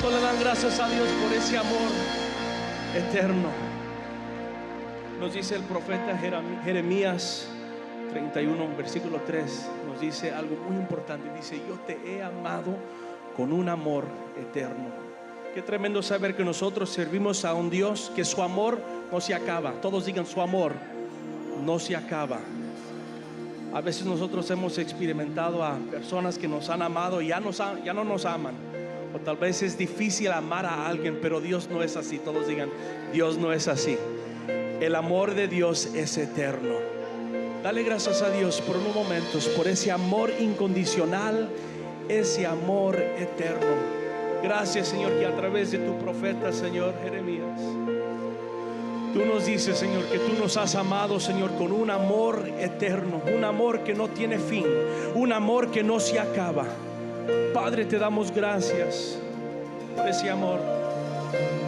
¿Cuánto le dan gracias a Dios por ese amor eterno? Nos dice el profeta Jeremías 31, versículo 3. Nos dice algo muy importante. Dice: yo te he amado con un amor eterno. Qué tremendo saber que nosotros servimos a un Dios que su amor no se acaba. Todos digan: su amor no se acaba. A veces nosotros hemos experimentado a personas que nos han amado y ya no nos aman. O tal vez es difícil amar a alguien, pero Dios no es así. Todos digan: Dios no es así. El amor de Dios es eterno. Dale gracias a Dios por unos momentos, por ese amor incondicional, ese amor eterno. Gracias, Señor, que a través de tu profeta, Señor Jeremías, tú nos dices, Señor, que tú nos has amado, Señor, con un amor eterno, un amor que no tiene fin, un amor que no se acaba. Padre, te damos gracias por ese amor.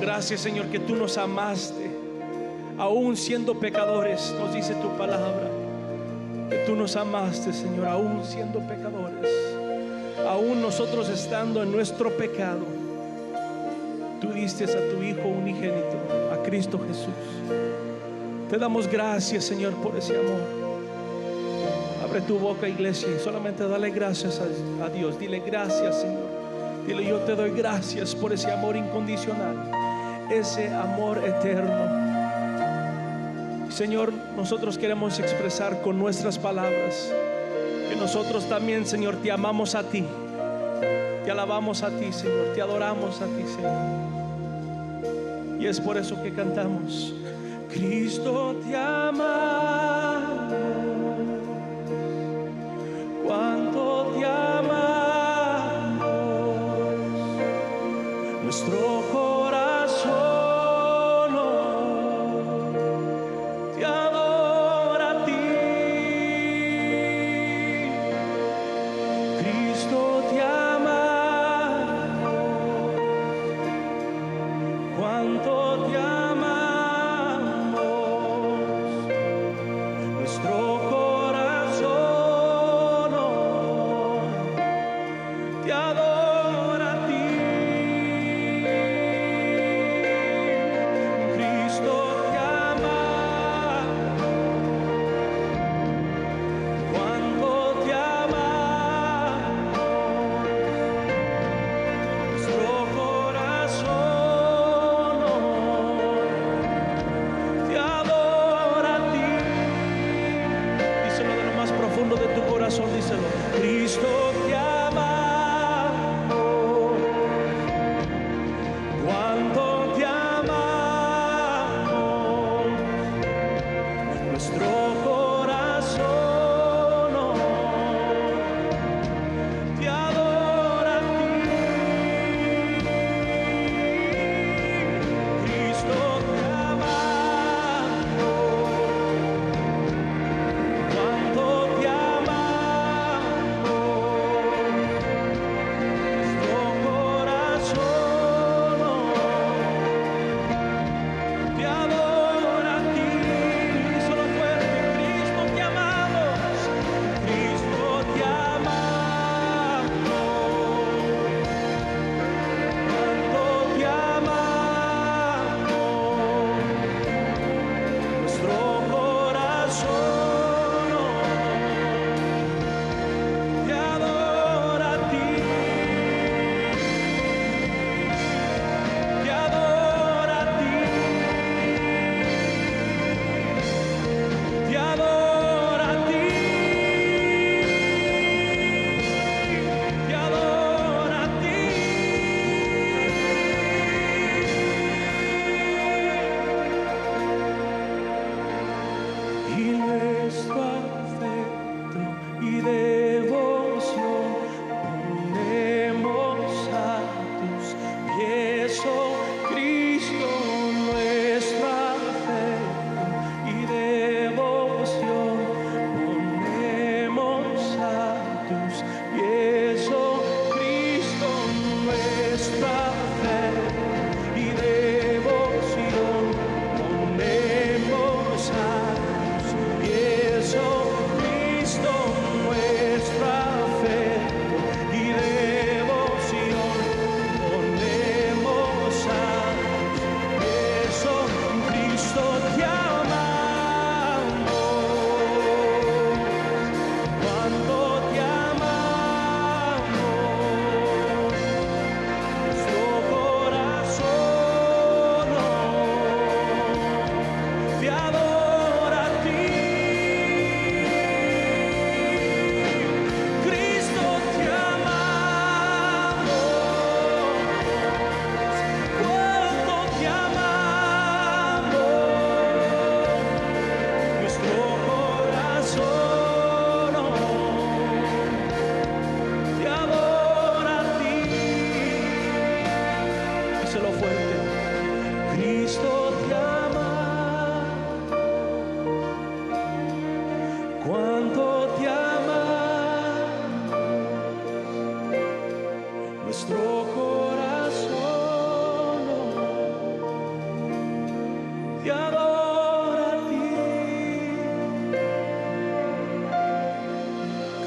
Gracias, Señor, que tú nos amaste aún siendo pecadores. Nos dice tu palabra que tú nos amaste, Señor, aún siendo pecadores, aún nosotros estando en nuestro pecado. Tú diste a tu Hijo unigénito, a Cristo Jesús. Te damos gracias, Señor, por ese amor. Abre tu boca, iglesia, y solamente dale gracias a Dios. Dile: gracias, Señor. Dile: yo te doy gracias por ese amor incondicional, ese amor eterno. Señor, nosotros queremos expresar con nuestras palabras que nosotros también, Señor, te amamos a ti, te alabamos a ti, Señor, te adoramos a ti, Señor. Y es por eso que cantamos: Cristo te ama, cuánto te amamos, nuestro corazón te adora a ti. Cristo te ama, cuánto te amamos, nuestro corazón te adora a ti. Cristo te ama, cuánto te amamos, nuestro corazón te adora a ti. Díselo de lo más profundo de tu corazón, díselo: Cristo te ama, cuánto te amamos, nuestro corazón te adora a ti. Cristo te ama, cuánto te amamos,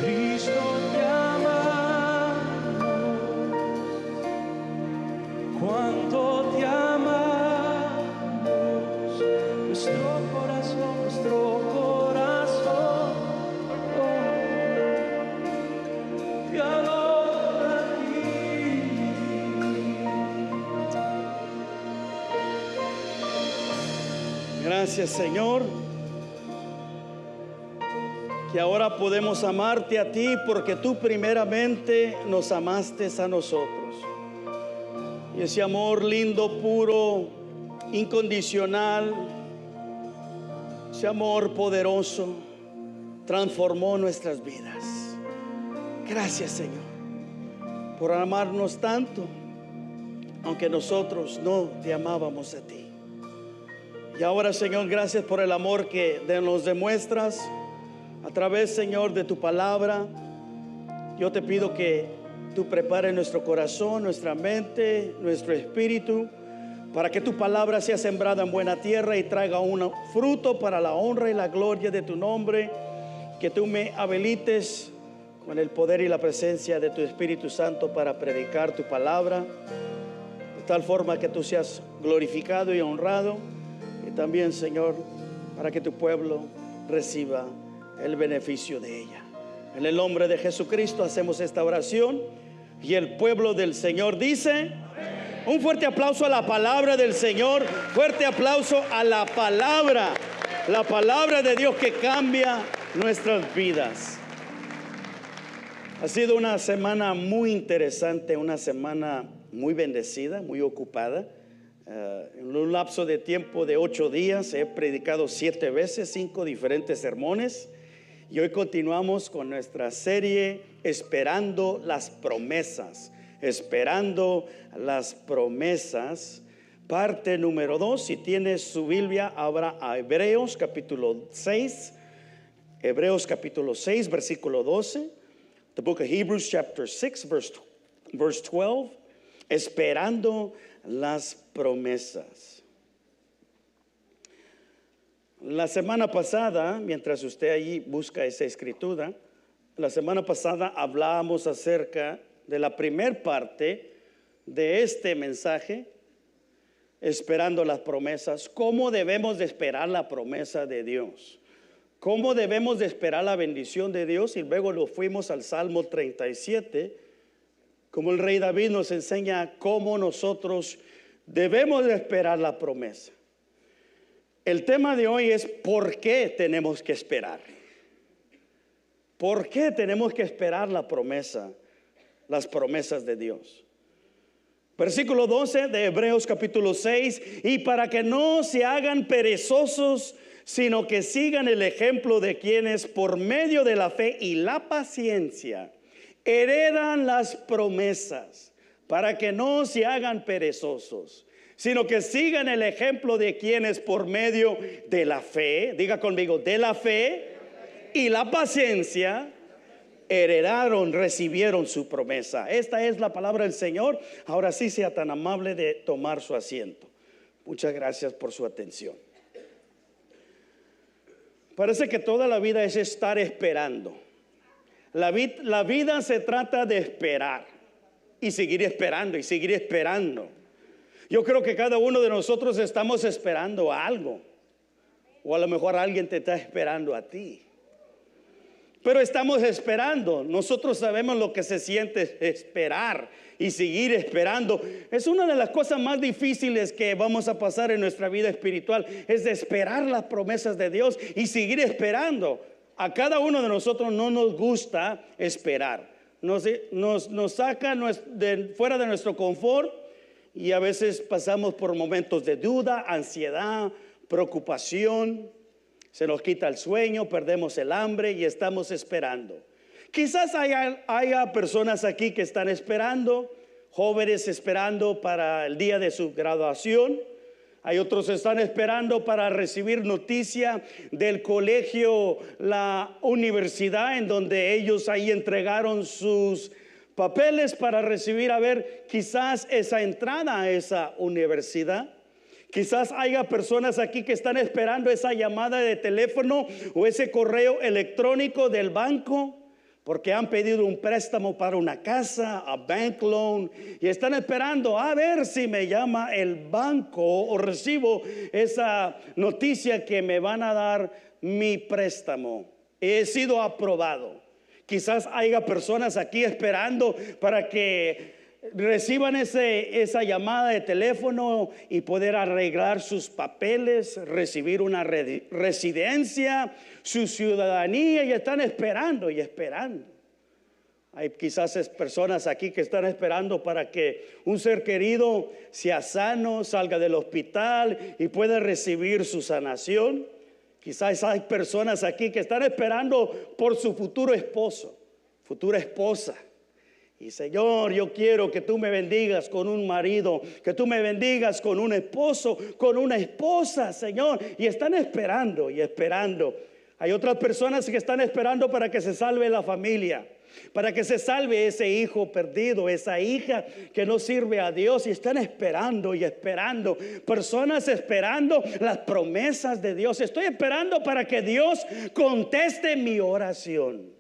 Cristo te amamos, cuánto te amamos, nuestro corazón, te adora a ti. Gracias, Señor, que ahora podemos amarte a ti porque tú primeramente nos amaste a nosotros. Y ese amor lindo, puro, incondicional, ese amor poderoso transformó nuestras vidas. Gracias, Señor, por amarnos tanto, aunque nosotros no te amábamos a ti. Y ahora, Señor, gracias por el amor que nos demuestras a través, Señor, de tu palabra. Yo te pido que tú prepares nuestro corazón, nuestra mente, nuestro espíritu, para que tu palabra sea sembrada en buena tierra y traiga un fruto para la honra y la gloria de tu nombre. Que tú me habilites con el poder y la presencia de tu Espíritu Santo para predicar tu palabra, de tal forma que tú seas glorificado y honrado. Y también, Señor, para que tu pueblo reciba el beneficio de ella. En el nombre de Jesucristo hacemos esta oración, y el pueblo del Señor dice: un fuerte aplauso a la palabra del Señor. Fuerte aplauso a la palabra de Dios que cambia nuestras vidas. Ha sido una semana muy interesante, una semana muy bendecida, muy ocupada. En un lapso de tiempo de 8 días he predicado 7 veces, 5 diferentes sermones, y hoy continuamos con nuestra serie Esperando las Promesas. Esperando las Promesas, parte número 2. Si tienes su Biblia, abra a Hebreos capítulo 6. Hebreos capítulo 6, versículo 12. The book of Hebrews chapter 6, verse 12. Esperando las promesas. La semana pasada, mientras usted allí busca esa escritura, la semana pasada hablábamos acerca de la primer parte de este mensaje, esperando las promesas. ¿Cómo debemos de esperar la promesa de Dios? ¿Cómo debemos de esperar la bendición de Dios? Y luego lo fuimos al Salmo 37, como el rey David nos enseña cómo nosotros debemos de esperar la promesa. El tema de hoy es ¿por qué tenemos que esperar? ¿Por qué tenemos que esperar la promesa, las promesas de Dios? Versículo 12 de Hebreos capítulo 6. Y para que no se hagan perezosos, sino que sigan el ejemplo de quienes por medio de la fe y la paciencia heredan las promesas. Para que no se hagan perezosos, sino que sigan el ejemplo de quienes por medio de la fe, diga conmigo, de la fe y la paciencia, recibieron su promesa. Esta es la palabra del Señor. Ahora sí, sea tan amable de tomar su asiento. Muchas gracias por su atención. Parece que toda la vida es estar esperando. La vida se trata de esperar y seguir esperando y seguir esperando. Yo creo que cada uno de nosotros estamos esperando algo, o a lo mejor alguien te está esperando a ti. Pero estamos esperando. Nosotros sabemos lo que se siente esperar y seguir esperando. Es una de las cosas más difíciles que vamos a pasar en nuestra vida espiritual, es de esperar las promesas de Dios y seguir esperando. A cada uno de nosotros no nos gusta esperar. Nos saca fuera de nuestro confort, y a veces pasamos por momentos de duda, ansiedad, preocupación. Se nos quita el sueño, perdemos el hambre y estamos esperando. Quizás haya personas aquí que están esperando, jóvenes esperando para el día de su graduación. Hay otros que están esperando para recibir noticia del colegio, la universidad, en donde ellos ahí entregaron sus papeles para recibir, quizás esa entrada a esa universidad. Quizás haya personas aquí que están esperando esa llamada de teléfono o ese correo electrónico del banco porque han pedido un préstamo para una casa, a bank loan, y están esperando a ver si me llama el banco o recibo esa noticia que me van a dar mi préstamo. He sido aprobado. Quizás haya personas aquí esperando para que reciban esa llamada de teléfono y poder arreglar sus papeles, recibir una residencia, su ciudadanía, y están esperando y esperando. Hay quizás personas aquí que están esperando para que un ser querido sea sano, salga del hospital y pueda recibir su sanación. Quizás hay personas aquí que están esperando por su futuro esposo, futura esposa. Y Señor, yo quiero que tú me bendigas con un marido, que tú me bendigas con un esposo, con una esposa, Señor. Y están esperando y esperando. Hay otras personas que están esperando para que se salve la familia, para que se salve ese hijo perdido, esa hija que no sirve a Dios, y están esperando y esperando. Personas esperando las promesas de Dios. Estoy esperando para que Dios conteste mi oración.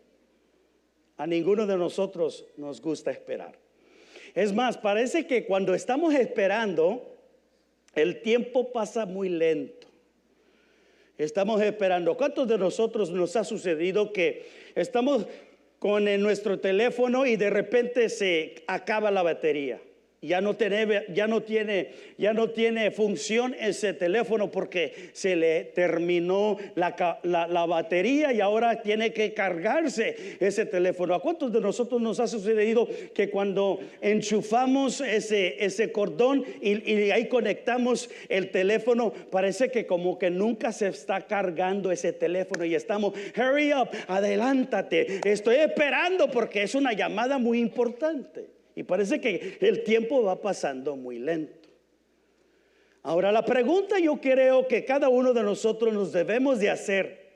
A ninguno de nosotros nos gusta esperar. Es más, parece que cuando estamos esperando, el tiempo pasa muy lento. Estamos esperando. ¿Cuántos de nosotros nos ha sucedido que estamos con nuestro teléfono y de repente se acaba la batería? Ya no tiene función ese teléfono porque se le terminó la batería y ahora tiene que cargarse ese teléfono. ¿A cuántos de nosotros nos ha sucedido que cuando enchufamos ese cordón y ahí conectamos el teléfono, parece que como que nunca se está cargando ese teléfono y estamos, hurry up, adelántate, estoy esperando porque es una llamada muy importante? Y parece que el tiempo va pasando muy lento. Ahora, la pregunta yo creo que cada uno de nosotros nos debemos de hacer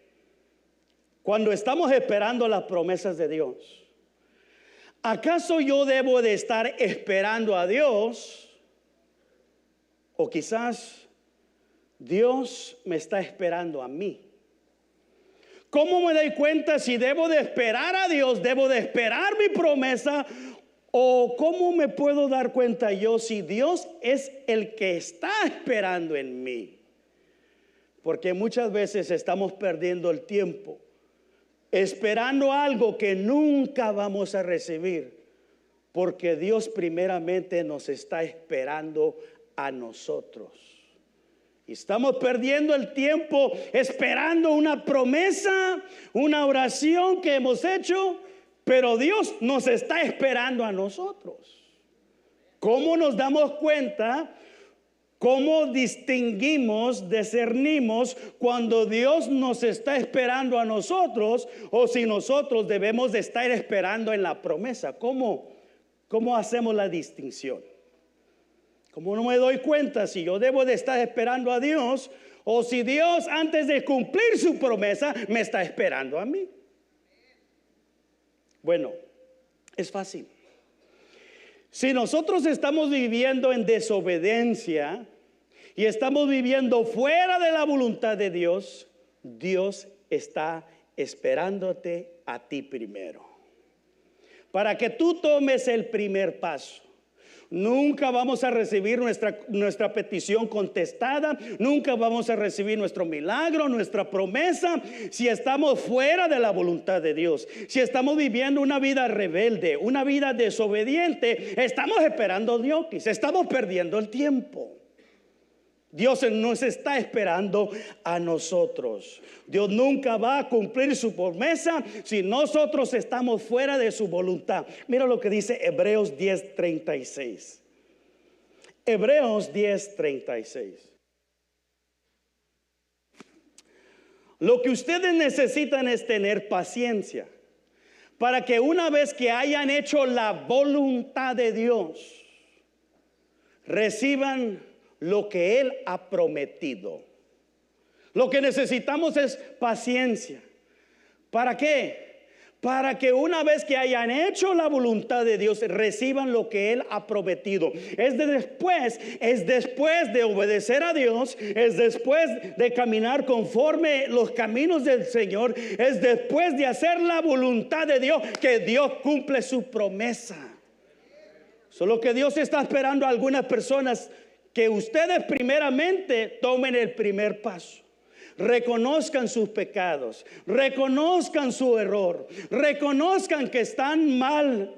cuando estamos esperando las promesas de Dios: ¿acaso yo debo de estar esperando a Dios? O quizás Dios me está esperando a mí. ¿Cómo me doy cuenta si debo de esperar a Dios, debo de esperar mi promesa? ¿O cómo me puedo dar cuenta yo si Dios es el que está esperando en mí? Porque muchas veces estamos perdiendo el tiempo esperando algo que nunca vamos a recibir, porque Dios primeramente nos está esperando a nosotros. Y estamos perdiendo el tiempo esperando una promesa, una oración que hemos hecho, pero Dios nos está esperando a nosotros. ¿Cómo nos damos cuenta? ¿Cómo distinguimos, discernimos cuando Dios nos está esperando a nosotros o si nosotros debemos de estar esperando en la promesa? ¿Cómo hacemos la distinción? ¿Cómo no me doy cuenta si yo debo de estar esperando a Dios o si Dios, antes de cumplir su promesa, me está esperando a mí? Bueno, es fácil. Si nosotros estamos viviendo en desobediencia y estamos viviendo fuera de la voluntad de Dios, Dios está esperándote a ti primero, para que tú tomes el primer paso. Nunca vamos a recibir nuestra petición contestada. Nunca vamos a recibir nuestro milagro, nuestra promesa, si estamos fuera de la voluntad de Dios. Si estamos viviendo una vida rebelde, una vida desobediente, estamos esperando a Dios, estamos perdiendo el tiempo. Dios nos está esperando a nosotros. Dios nunca va a cumplir su promesa si nosotros estamos fuera de su voluntad. Mira lo que dice Hebreos 10:36. Hebreos 10:36. Lo que ustedes necesitan es tener paciencia para que una vez que hayan hecho la voluntad de Dios, reciban lo que Él ha prometido. Lo que necesitamos es paciencia. ¿Para qué? para que una vez que hayan hecho la voluntad de Dios, reciban lo que Él ha prometido. Es después de obedecer a Dios, es después de caminar conforme los caminos del Señor, es después de hacer la voluntad de Dios que Dios cumple su promesa. Solo que Dios está esperando a algunas personas que ustedes primeramente tomen el primer paso. Reconozcan sus pecados, reconozcan su error, reconozcan que están mal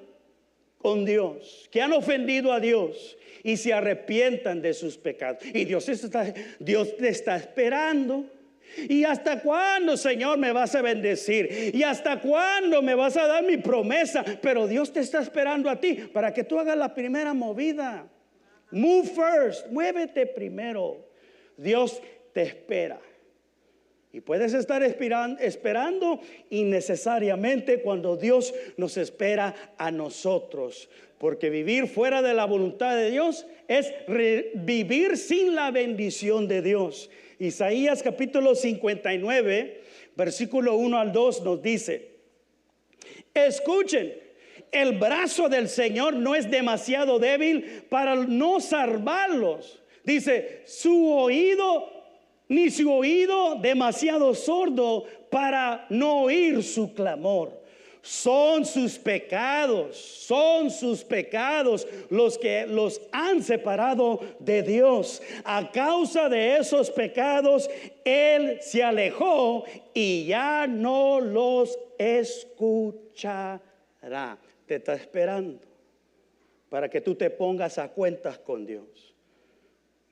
con Dios, que han ofendido a Dios y se arrepientan de sus pecados. Y Dios te está esperando. ¿Y hasta cuándo, Señor, me vas a bendecir? ¿Y hasta cuándo me vas a dar mi promesa? Pero Dios te está esperando a ti para que tú hagas la primera movida. Move first, muévete primero. Dios te espera. Y puedes estar esperando innecesariamente cuando Dios nos espera a nosotros. Porque vivir fuera de la voluntad de Dios es vivir sin la bendición de Dios. Isaías capítulo 59, versículo 1 al 2 nos dice: escuchen, el brazo del Señor no es demasiado débil para no salvarlos. Dice, ni su oído demasiado sordo para no oír su clamor. Son sus pecados los que los han separado de Dios. A causa de esos pecados, Él se alejó y ya no los escuchará. Te está esperando para que tú te pongas a cuentas con Dios.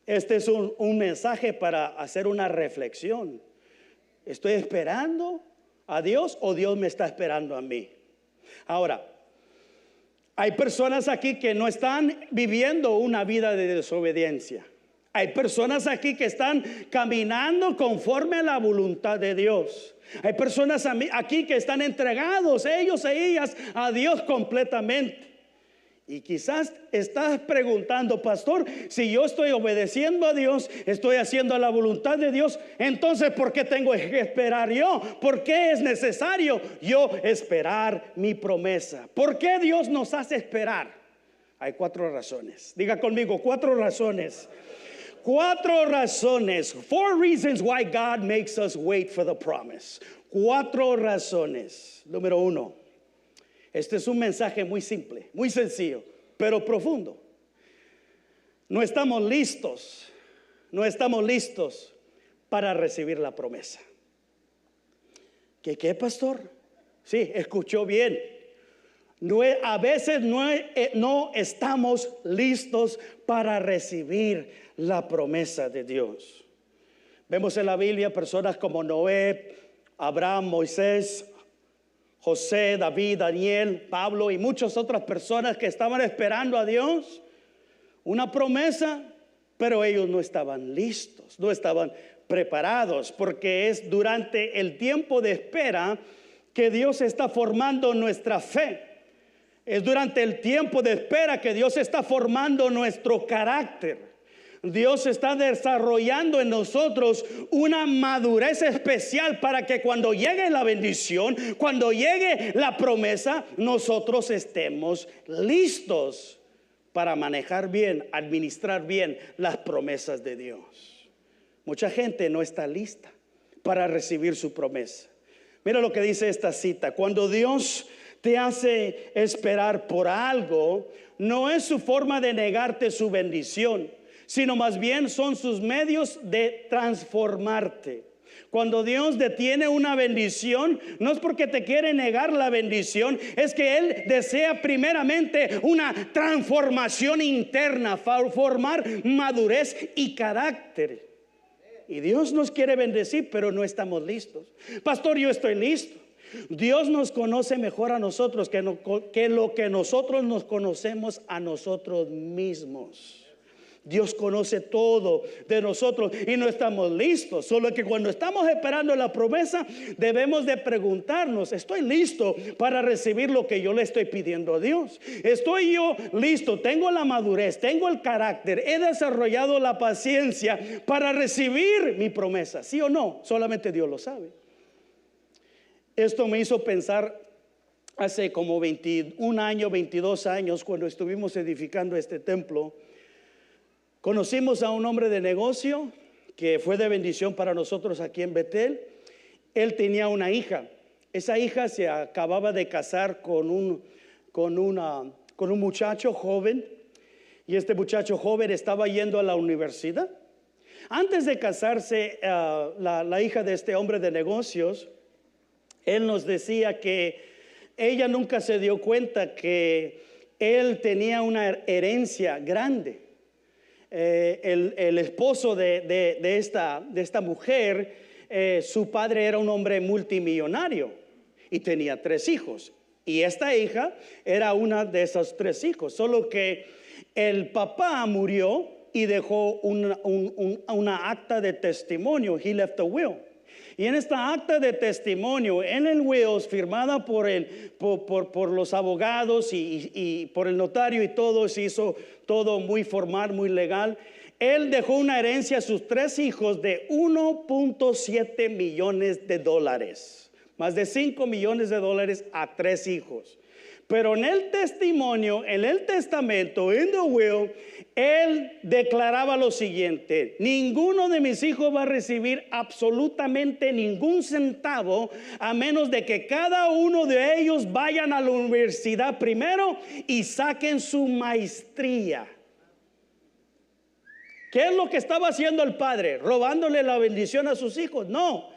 Este es un mensaje para hacer una reflexión. ¿Estoy esperando a Dios o Dios me está esperando a mí? Ahora, hay personas aquí que no están viviendo una vida de desobediencia. Hay personas aquí que están caminando conforme a la voluntad de Dios. Hay personas aquí que están entregados, ellos e ellas, a Dios completamente. Y quizás estás preguntando, pastor, si yo estoy obedeciendo a Dios, estoy haciendo la voluntad de Dios, entonces ¿por qué tengo que esperar yo? ¿Por qué es necesario yo esperar mi promesa? ¿Por qué Dios nos hace esperar? Hay 4 razones. Diga conmigo, 4 razones. 4 razones. 4 reasons why God makes us wait for the promise. 4 razones. Número 1. Este es un mensaje muy simple, muy sencillo, pero profundo. No estamos listos para recibir la promesa. ¿Qué, pastor? Sí, escuchó bien. A veces no estamos listos para recibir la promesa de Dios. Vemos en la Biblia personas como Noé, Abraham, Moisés, José, David, Daniel, Pablo y muchas otras personas que estaban esperando a Dios una promesa, pero ellos no estaban listos, no estaban preparados, porque es durante el tiempo de espera que Dios está formando nuestra fe. Es durante el tiempo de espera que Dios está formando nuestro carácter. Dios está desarrollando en nosotros una madurez especial para que cuando llegue la bendición, cuando llegue la promesa, nosotros estemos listos para manejar bien, administrar bien las promesas de Dios. Mucha gente no está lista para recibir su promesa. Mira lo que dice esta cita: cuando Dios te hace esperar por algo, no es su forma de negarte su bendición, sino más bien son sus medios de transformarte. Cuando Dios detiene una bendición, no es porque te quiere negar la bendición, es que Él desea primeramente una transformación interna, formar madurez y carácter. Y Dios nos quiere bendecir, pero no estamos listos. Pastor, yo estoy listo. Dios nos conoce mejor a nosotros que lo que nosotros nos conocemos a nosotros mismos. Dios conoce todo de nosotros y no estamos listos. Solo que cuando estamos esperando la promesa, debemos de preguntarnos: ¿estoy listo para recibir lo que yo le estoy pidiendo a Dios? ¿Estoy yo listo? ¿Tengo la madurez? ¿Tengo el carácter? ¿He desarrollado la paciencia para recibir mi promesa? ¿Sí o no? Solamente Dios lo sabe. Esto me hizo pensar hace como 21 años, 22 años, cuando estuvimos edificando este templo, conocimos a un hombre de negocio que fue de bendición para nosotros aquí en Betel. Él tenía una hija. Esa hija se acababa de casar con un muchacho joven, y este muchacho joven estaba yendo a la universidad. Antes de casarse, la hija de este hombre de negocios, él nos decía que ella nunca se dio cuenta que él tenía una herencia grande. El esposo de esta mujer, su padre era un hombre multimillonario y tenía 3 hijos. Y esta hija era una de esos 3 hijos, solo que el papá murió y dejó una acta de testimonio. He left a will. Y en esta acta de testimonio, en el will, firmada por los abogados y por el notario y todo, se hizo todo muy formal, muy legal. Él dejó una herencia a sus 3 hijos de $1.7 millones. Más de $5 millones a 3 hijos. Pero en el testimonio, en el testamento, en the will, él declaraba lo siguiente: ninguno de mis hijos va a recibir absolutamente ningún centavo, a menos de que cada uno de ellos vayan a la universidad primero y saquen su maestría. ¿Qué es lo que estaba haciendo el padre? ¿Robándole la bendición a sus hijos? No,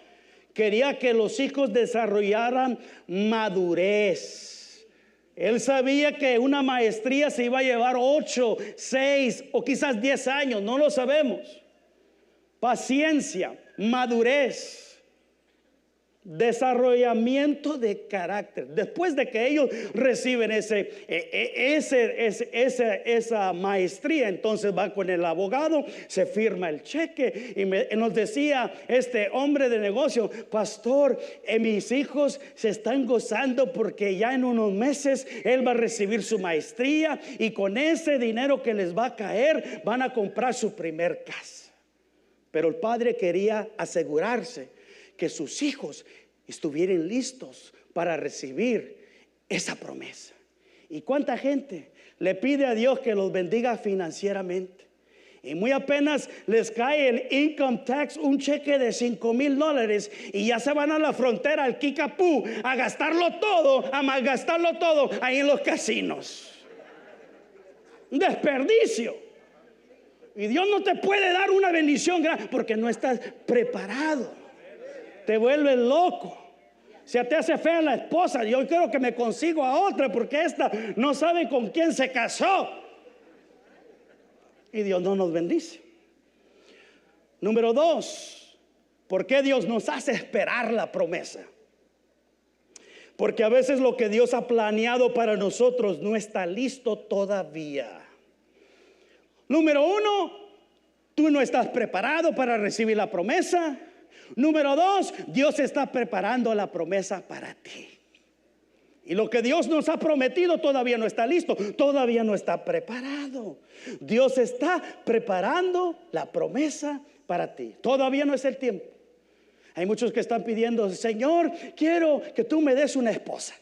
quería que los hijos desarrollaran madurez. Él sabía que una maestría se iba a llevar 8, 6 o quizás 10 años, no lo sabemos. Paciencia, madurez, desarrollamiento de carácter. Después de que ellos reciben esa maestría, entonces va con el abogado, se firma el cheque y nos decía este hombre de negocio: pastor, mis hijos se están gozando porque ya en unos meses él va a recibir su maestría y con ese dinero que les va a caer van a comprar su primer casa. Pero el padre quería asegurarse que sus hijos estuvieran listos para recibir esa promesa. ¿Y cuánta gente le pide a Dios que los bendiga financieramente? Y muy apenas les cae el income tax, un cheque de $5,000, y ya se van a la frontera, al Kickapoo, a gastarlo todo, a malgastarlo todo ahí en los casinos. Un desperdicio. Y Dios no te puede dar una bendición grande porque no estás preparado. Te vuelves loco. Si te hace fea la esposa, yo quiero que me consigo a otra porque esta no sabe con quién se casó. Y Dios no nos bendice. Número 2, ¿por qué Dios nos hace esperar la promesa? Porque a veces lo que Dios ha planeado para nosotros no está listo todavía. Número 1, tú no estás preparado para recibir la promesa. Número 2, Dios está preparando la promesa para ti. Y lo que Dios nos ha prometido todavía no está listo, todavía no está preparado. Dios está preparando la promesa para ti. Todavía no es el tiempo. Hay muchos que están pidiendo: Señor, quiero que tú me des una esposa.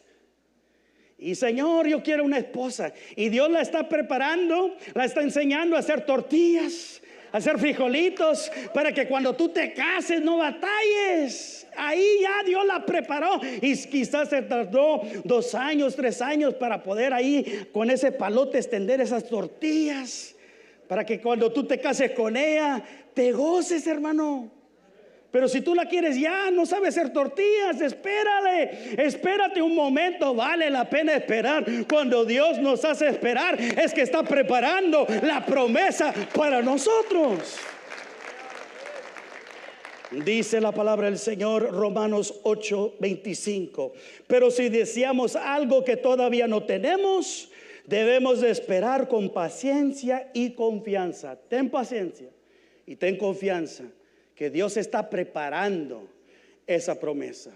Y Señor, yo quiero una esposa. Y Dios la está preparando, la está enseñando a hacer tortillas, hacer frijolitos, para que cuando tú te cases no batalles. Ahí ya Dios la preparó. Y quizás se tardó 2 años, 3 años para poder ahí con ese palote extender esas tortillas, para que cuando tú te cases con ella te goces, hermano. Pero si tú la quieres ya, no sabes hacer tortillas, espérate un momento. Vale la pena esperar. Cuando Dios nos hace esperar, es que está preparando la promesa para nosotros. Dice la palabra del Señor, Romanos 8:25: pero si deseamos algo que todavía no tenemos, debemos de esperar con paciencia y confianza. Ten paciencia y ten confianza que Dios está preparando esa promesa.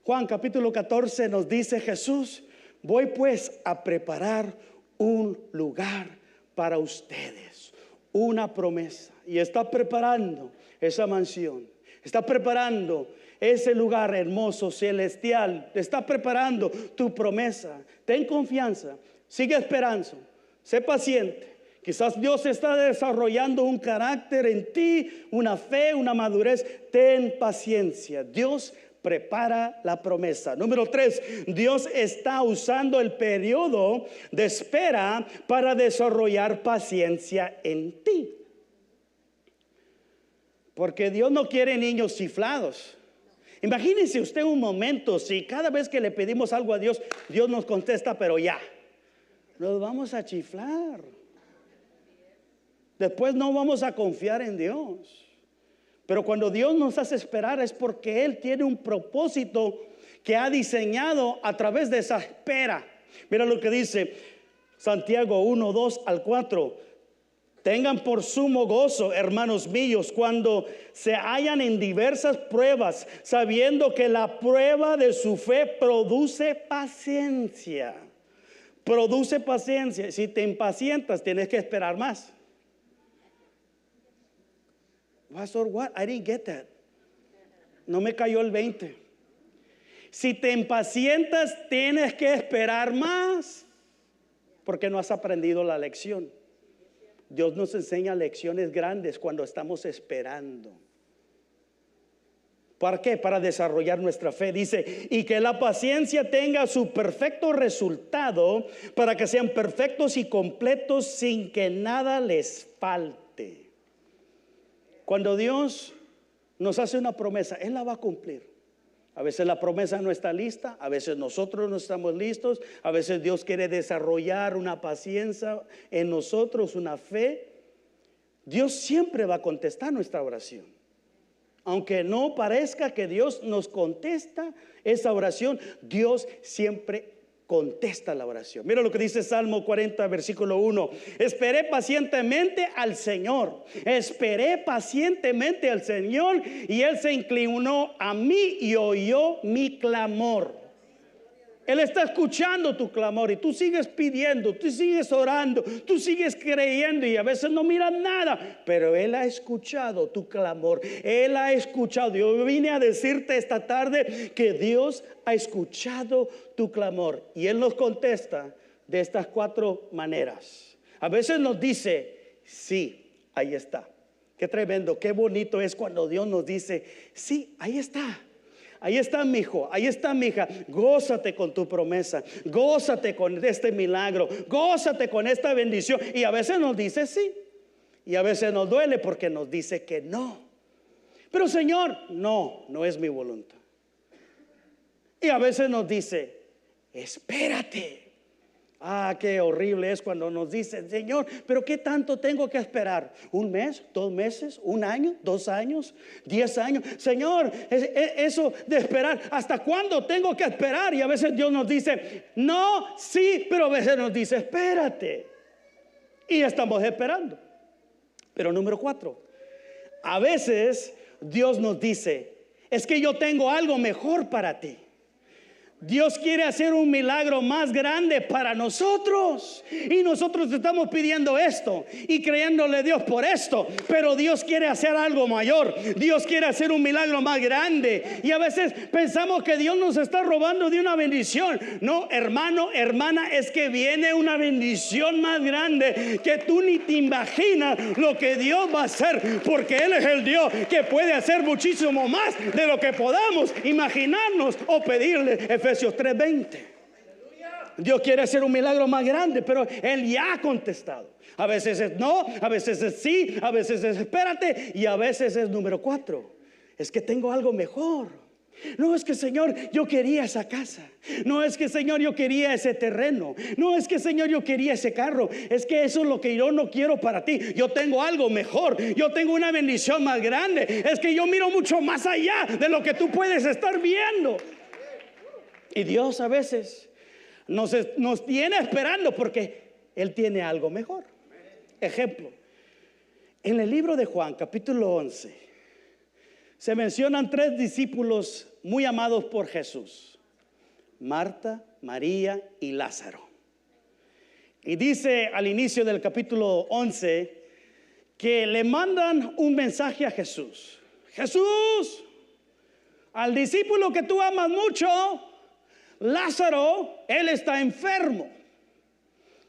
Juan capítulo 14 nos dice Jesús: voy pues a preparar un lugar para ustedes, una promesa. Y está preparando esa mansión, está preparando ese lugar hermoso, celestial, te está preparando tu promesa. Ten confianza, sigue esperando, sé paciente. Quizás Dios está desarrollando un carácter en ti, una fe, una madurez. Ten paciencia. Dios prepara la promesa. Número 3, Dios está usando el periodo de espera para desarrollar paciencia en ti. Porque Dios no quiere niños chiflados. Imagínense usted un momento, si cada vez que le pedimos algo a Dios, Dios nos contesta, pero ya. Nos vamos a chiflar. Después no vamos a confiar en Dios. Pero cuando Dios nos hace esperar es porque Él tiene un propósito que ha diseñado a través de esa espera. Mira lo que dice Santiago 1, 2 al 4. Tengan por sumo gozo, hermanos míos, cuando se hallan en diversas pruebas, sabiendo que la prueba de su fe produce paciencia. Produce paciencia. Si te impacientas, tienes que esperar más. Pastor, what? I didn't get that. No me cayó el 20. Si te impacientas, tienes que esperar más, porque no has aprendido la lección. Dios nos enseña lecciones grandes cuando estamos esperando. ¿Para qué? Para desarrollar nuestra fe. Dice, y que la paciencia tenga su perfecto resultado, para que sean perfectos y completos sin que nada les falte. Cuando Dios nos hace una promesa, Él la va a cumplir. A veces la promesa no está lista, a veces nosotros no estamos listos, a veces Dios quiere desarrollar una paciencia en nosotros, una fe. Dios siempre va a contestar nuestra oración. Aunque no parezca que Dios nos contesta esa oración, Dios siempre contesta la oración. Mira lo que dice Salmo 40, versículo 1. Esperé pacientemente al Señor. Esperé pacientemente al Señor, y Él se inclinó a mí y oyó mi clamor. Él está escuchando tu clamor, y tú sigues pidiendo, tú sigues orando, tú sigues creyendo, y a veces no miras nada, pero Él ha escuchado tu clamor. Él ha escuchado. Yo vine a decirte esta tarde que Dios ha escuchado tu clamor, y Él nos contesta de estas 4 maneras. A veces nos dice, sí, ahí está. Qué tremendo, qué bonito es cuando Dios nos dice, sí, ahí está. Ahí está mi hijo, ahí está mi hija. Gózate con tu promesa, gózate con este milagro, gózate con esta bendición. Y a veces nos dice sí, y a veces nos duele porque nos dice que no. Pero Señor, no es mi voluntad. Y a veces nos dice, espérate. Ah, qué horrible es cuando nos dicen, Señor, pero ¿qué tanto tengo que esperar? ¿1 mes? ¿2 meses? ¿1 año? ¿2 años? ¿10 años? Señor, eso de esperar, ¿hasta cuándo tengo que esperar? Y a veces Dios nos dice, no, sí, pero a veces nos dice, espérate. Y estamos esperando. Pero número 4, a veces Dios nos dice, es que yo tengo algo mejor para ti. Dios quiere hacer un milagro más grande para nosotros, y nosotros estamos pidiendo esto y creyéndole a Dios por esto, pero Dios quiere hacer algo mayor. Dios quiere hacer un milagro más grande, y a veces pensamos que Dios nos está robando de una bendición. No, hermano, hermana, es que viene una bendición más grande que tú ni te imaginas lo que Dios va a hacer, porque Él es el Dios que puede hacer muchísimo más de lo que podamos imaginarnos o pedirle. Efesios 3:20. Dios quiere hacer un milagro más grande, pero Él ya ha contestado. A veces es no, a veces es sí, a veces es espérate, y a veces es número 4. Es que tengo algo mejor. No es que Señor, yo quería esa casa. No es que Señor, yo quería ese terreno. No es que Señor, yo quería ese carro. Es que eso es lo que yo no quiero para ti. Yo tengo algo mejor. Yo tengo una bendición más grande. Es que yo miro mucho más allá de lo que tú puedes estar viendo. Y Dios a veces nos tiene esperando porque Él tiene algo mejor. Ejemplo, en el libro de Juan, capítulo 11, se mencionan 3 discípulos muy amados por Jesús: Marta, María y Lázaro. Y dice al inicio del capítulo 11 que le mandan un mensaje a Jesús. Jesús, al discípulo que tú amas mucho, Lázaro, él está enfermo.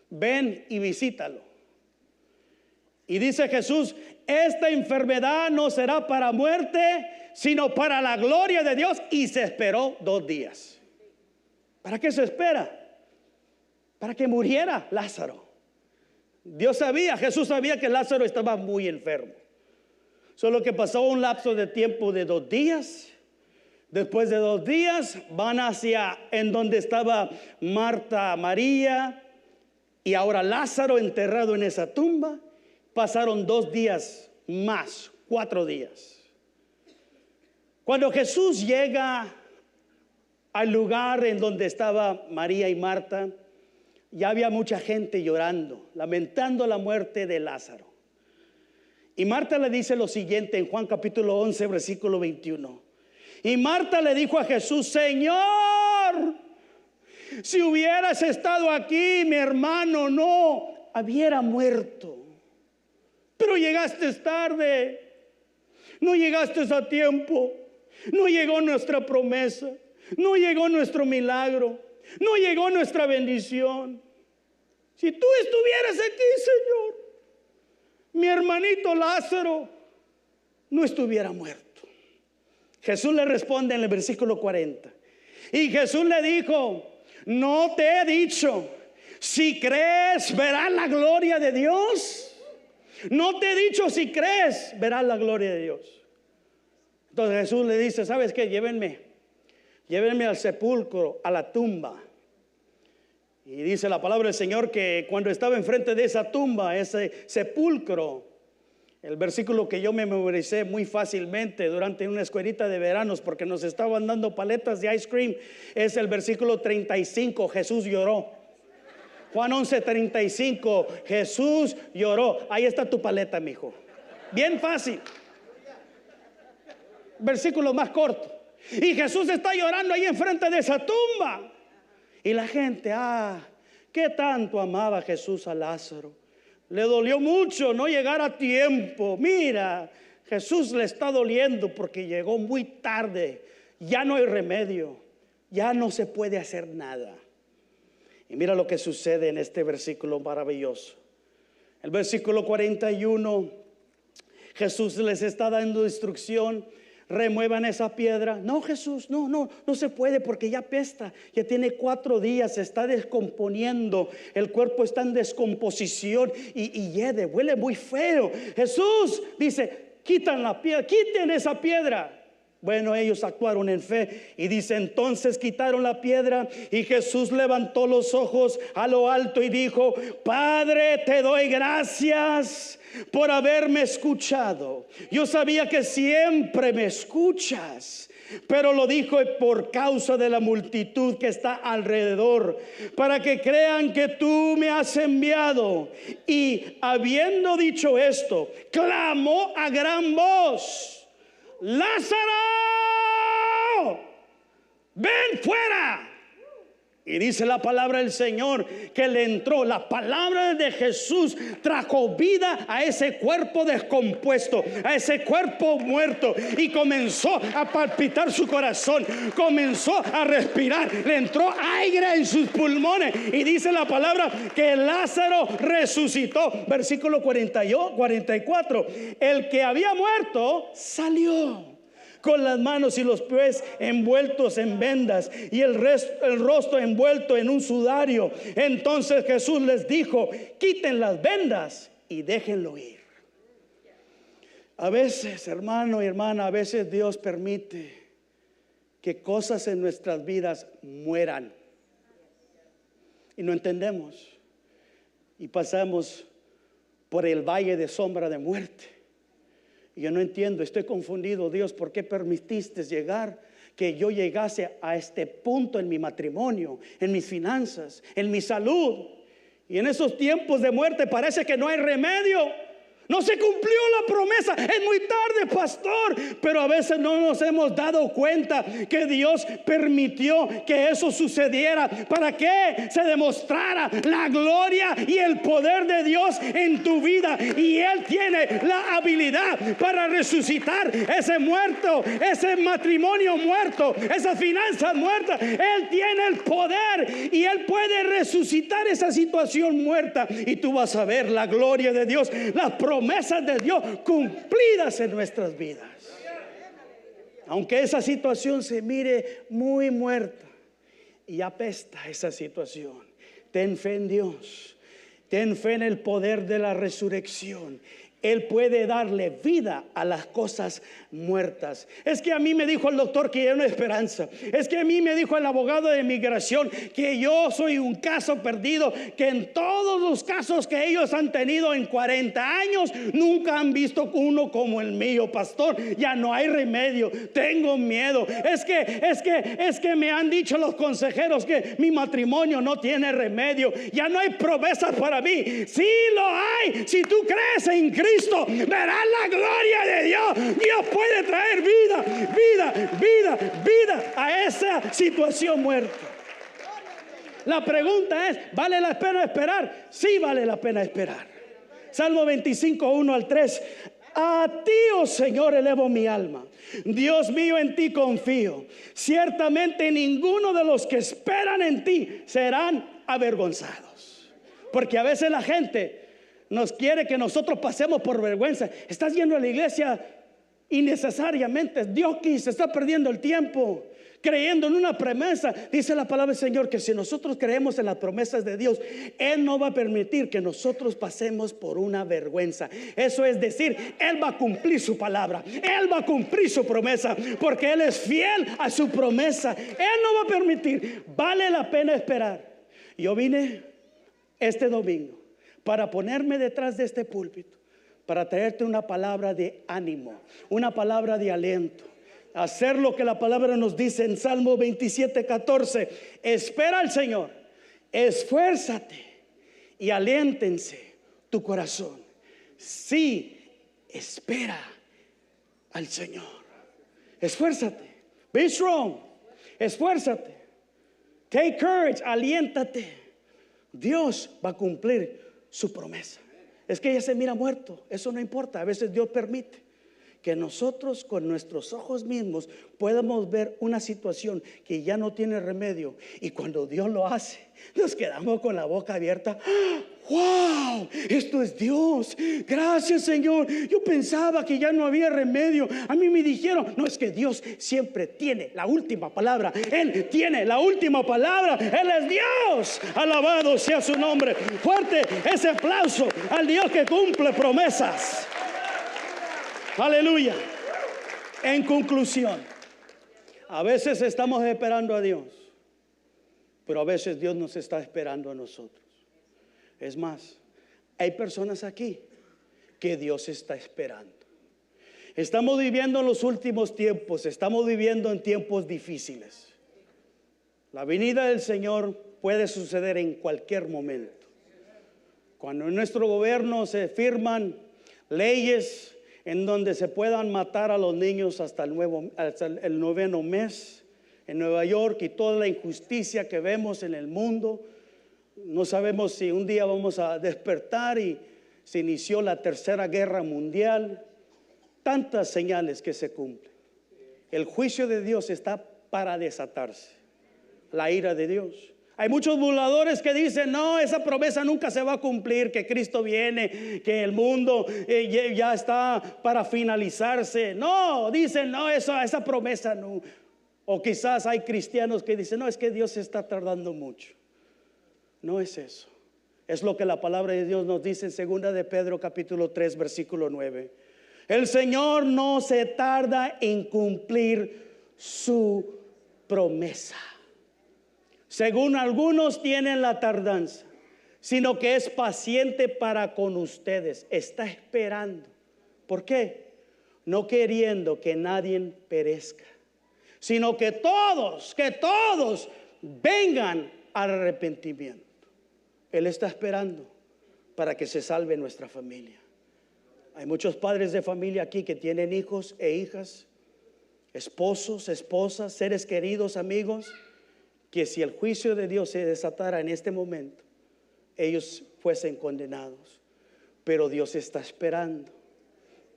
Ven y visítalo. Y dice Jesús, esta enfermedad no será para muerte, sino para la gloria de Dios. Y se esperó 2 días. ¿Para qué se espera? Para que muriera Lázaro. Jesús sabía que Lázaro estaba muy enfermo. Solo que pasó un lapso de tiempo de 2 días. Después de 2 días van hacia en donde estaba Marta, María, y ahora Lázaro enterrado en esa tumba. Pasaron 2 días más, 4 días. Cuando Jesús llega al lugar en donde estaba María y Marta, ya había mucha gente llorando, lamentando la muerte de Lázaro. Y Marta le dice lo siguiente en Juan capítulo 11, versículo 21. Y Marta le dijo a Jesús, Señor, si hubieras estado aquí, mi hermano no hubiera muerto. Pero llegaste tarde, no llegaste a tiempo, no llegó nuestra promesa, no llegó nuestro milagro, no llegó nuestra bendición. Si tú estuvieras aquí, Señor, mi hermanito Lázaro no estuviera muerto. Jesús le responde en el versículo 40. Y Jesús le dijo, no te he dicho, si crees verás la gloria de Dios. No te he dicho, si crees verás la gloria de Dios. Entonces Jesús le dice, ¿sabes qué? Llévenme al sepulcro, a la tumba. Y dice la palabra del Señor que cuando estaba enfrente de esa tumba, ese sepulcro, el versículo que yo me memoricé muy fácilmente durante una escuelita de veranos porque nos estaban dando paletas de ice cream, es el versículo 35, Jesús lloró. Juan 11:35, Jesús lloró. Ahí está tu paleta, mijo. Bien fácil. Versículo más corto. Y Jesús está llorando ahí enfrente de esa tumba. Y la gente, ¿qué tanto amaba Jesús a Lázaro? Le dolió mucho no llegar a tiempo. Mira, Jesús le está doliendo porque llegó muy tarde. Ya no hay remedio. Ya no se puede hacer nada. Y mira lo que sucede en este versículo maravilloso. El versículo 41, Jesús les está dando instrucción. Remuevan esa piedra. No, Jesús, no se puede porque ya apesta. Ya tiene 4 días, se está descomponiendo. El cuerpo está en descomposición y huele muy feo. Jesús dice, quiten esa piedra. Bueno, ellos actuaron en fe y dice, entonces quitaron la piedra y Jesús levantó los ojos a lo alto y dijo, Padre, te doy gracias por haberme escuchado. Yo sabía que siempre me escuchas, pero lo dijo por causa de la multitud que está alrededor, para que crean que tú me has enviado. Y habiendo dicho esto, clamó a gran voz, Lázaro, ven fuera. Y dice la palabra del Señor que le entró. La palabra de Jesús trajo vida a ese cuerpo descompuesto, a ese cuerpo muerto, y comenzó a palpitar su corazón, comenzó a respirar, le entró aire en sus pulmones y dice la palabra que Lázaro resucitó. Versículo 44, el que había muerto salió con las manos y los pies envueltos en vendas y el rostro envuelto en un sudario. Entonces Jesús les dijo, quiten las vendas y déjenlo ir. A veces, hermano y hermana, a veces Dios permite que cosas en nuestras vidas mueran y no entendemos y pasamos por el valle de sombra de muerte. Y yo no entiendo, estoy confundido. Dios, ¿por qué permitiste que yo llegase a este punto en mi matrimonio, en mis finanzas, en mi salud? Y en esos tiempos de muerte parece que no hay remedio. No se cumplió la promesa. Es muy tarde, pastor. Pero a veces no nos hemos dado cuenta que Dios permitió que eso sucediera. ¿Para que se demostrara la gloria y el poder de Dios en tu vida? Y Él tiene la habilidad para resucitar ese muerto, ese matrimonio muerto, esas finanzas muertas. Él tiene el poder y Él puede resucitar esa situación muerta. Y tú vas a ver la gloria de Dios, las promesas de Dios cumplidas en nuestras vidas. Aunque esa situación se mire muy muerta y apesta esa situación, ten fe en Dios, ten fe en el poder de la resurrección. Él puede darle vida a las cosas muertas. Es que a mí me dijo el doctor que ya no hay esperanza. Es que a mí me dijo el abogado de migración que yo soy un caso perdido, que en todos los casos que ellos han tenido en 40 años nunca han visto uno como el mío. Pastor, ya no hay remedio, tengo miedo. Es que me han dicho los consejeros que mi matrimonio no tiene remedio, ya no hay promesas para mí. Sí lo hay, si tú crees en Cristo, verás la gloria de Dios. Dios puede traer vida a esa situación muerta. La pregunta es, ¿vale la pena esperar? Sí, vale la pena esperar. Salmo 25, 1 al 3. A ti, oh Señor, elevo mi alma. Dios mío, en ti confío. Ciertamente ninguno de los que esperan en ti serán avergonzados. Porque a veces la gente nos quiere que nosotros pasemos por vergüenza. Estás yendo a la iglesia innecesariamente. Dios se está perdiendo el tiempo creyendo en una promesa. Dice la palabra del Señor que si nosotros creemos en las promesas de Dios, Él no va a permitir que nosotros pasemos por una vergüenza. Eso es decir, Él va a cumplir su palabra, Él va a cumplir su promesa, porque Él es fiel a su promesa. Él no va a permitir. Vale la pena esperar. Yo vine este domingo para ponerme detrás de este púlpito, para traerte una palabra de ánimo, una palabra de aliento. Hacer lo que la palabra nos dice en Salmo 27, 14. Espera al Señor, esfuérzate y aliéntense tu corazón. Sí, espera al Señor. Esfuérzate, be strong, esfuérzate, take courage, aliéntate. Dios va a cumplir su promesa. Es que ella se mira muerto, eso no importa. A veces Dios permite que nosotros con nuestros ojos mismos podamos ver una situación que ya no tiene remedio, y cuando Dios lo hace, nos quedamos con la boca abierta. ¡Wow! Esto es Dios. Gracias, Señor. Yo pensaba que ya no había remedio. A mí me dijeron, no, es que Dios siempre tiene la última palabra. Él tiene la última palabra. Él es Dios. Alabado sea su nombre. Fuerte ese aplauso al Dios que cumple promesas. Aleluya. En conclusión, a veces estamos esperando a Dios, pero a veces Dios nos está esperando a nosotros. Es más, hay personas aquí que Dios está esperando. Estamos viviendo en los últimos tiempos, estamos viviendo en tiempos difíciles. La venida del Señor puede suceder en cualquier momento. Cuando en nuestro gobierno se firman leyes en donde se puedan matar a los niños hasta el 9º mes en Nueva York, y toda la injusticia que vemos en el mundo, no sabemos si un día vamos a despertar y se inició la tercera guerra mundial. Tantas señales que se cumplen. El juicio de Dios está para desatarse, la ira de Dios. Hay muchos burladores que dicen, no, esa promesa nunca se va a cumplir, que Cristo viene, que el mundo ya está para finalizarse. No, dicen, no, esa promesa no. O quizás hay cristianos que dicen, no, es que Dios se está tardando mucho. No es eso. Es lo que la palabra de Dios nos dice en 2 de Pedro capítulo 3 versículo 9. El Señor no se tarda en cumplir su promesa, según algunos tienen la tardanza, sino que es paciente para con ustedes. Está esperando. ¿Por qué? No queriendo que nadie perezca, sino que todos vengan al arrepentimiento. Él está esperando para que se salve nuestra familia. Hay muchos padres de familia aquí que tienen hijos e hijas, esposos, esposas, seres queridos, amigos, que si el juicio de Dios se desatara en este momento, ellos fuesen condenados. Pero Dios está esperando.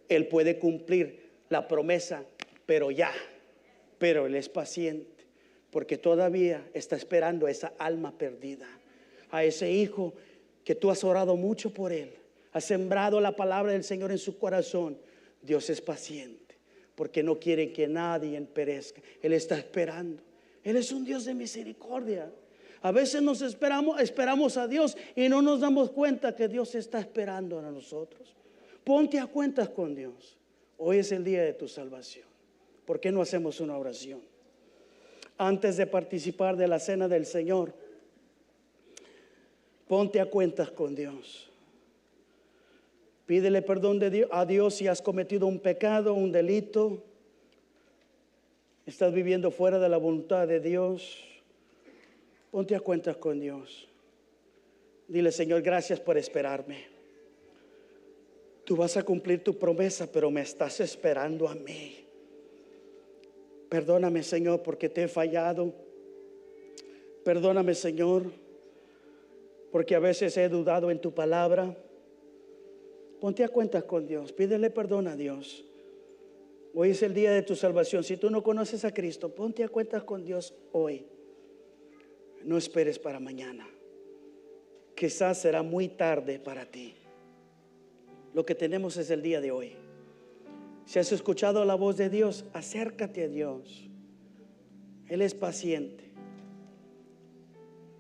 Él puede cumplir la promesa, pero ya. Pero Él es paciente, porque todavía está esperando a esa alma perdida, a ese hijo que tú has orado mucho por él, has sembrado la palabra del Señor en su corazón. Dios es paciente, porque no quiere que nadie perezca. Él está esperando. Él es un Dios de misericordia. A veces esperamos a Dios y no nos damos cuenta que Dios está esperando a nosotros. Ponte a cuentas con Dios. Hoy es el día de tu salvación. ¿Por qué no hacemos una oración? Antes de participar de la cena del Señor, ponte a cuentas con Dios. Pídele perdón a Dios si has cometido un pecado, un delito. Estás viviendo fuera de la voluntad de Dios. Ponte a cuentas con Dios. Dile: Señor, gracias por esperarme. Tú vas a cumplir tu promesa, pero me estás esperando a mí. Perdóname, Señor, porque te he fallado. Perdóname, Señor, porque a veces he dudado en tu palabra. Ponte a cuentas con Dios. Pídele perdón a Dios. Hoy es el día de tu salvación. Si tú no conoces a Cristo, ponte a cuentas con Dios hoy. No esperes para mañana. Quizás será muy tarde para ti. Lo que tenemos es el día de hoy. Si has escuchado la voz de Dios, acércate a Dios. Él es paciente.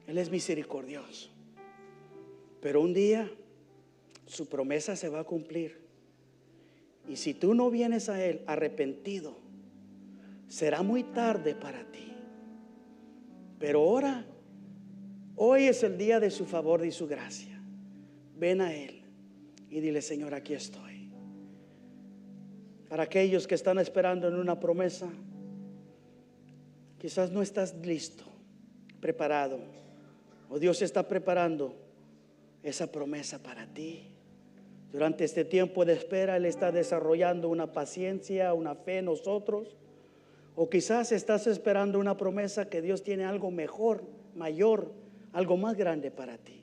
Él es misericordioso. Pero un día su promesa se va a cumplir. Y si tú no vienes a Él arrepentido, será muy tarde para ti. Pero ahora, hoy es el día de su favor y su gracia. Ven a Él y dile: Señor, aquí estoy. Para aquellos que están esperando en una promesa, quizás no estás listo, preparado, o Dios está preparando esa promesa para ti. Durante este tiempo de espera, Él está desarrollando una paciencia, una fe en nosotros. O quizás estás esperando una promesa que Dios tiene algo mejor, mayor, algo más grande para ti.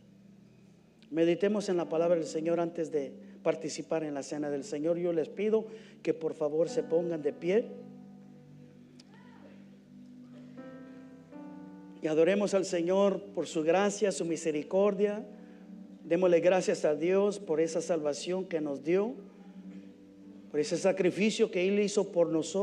Meditemos en la palabra del Señor antes de participar en la cena del Señor. Yo les pido que por favor se pongan de pie y adoremos al Señor por su gracia, su misericordia. Démosle gracias a Dios por esa salvación que nos dio, por ese sacrificio que Él hizo por nosotros.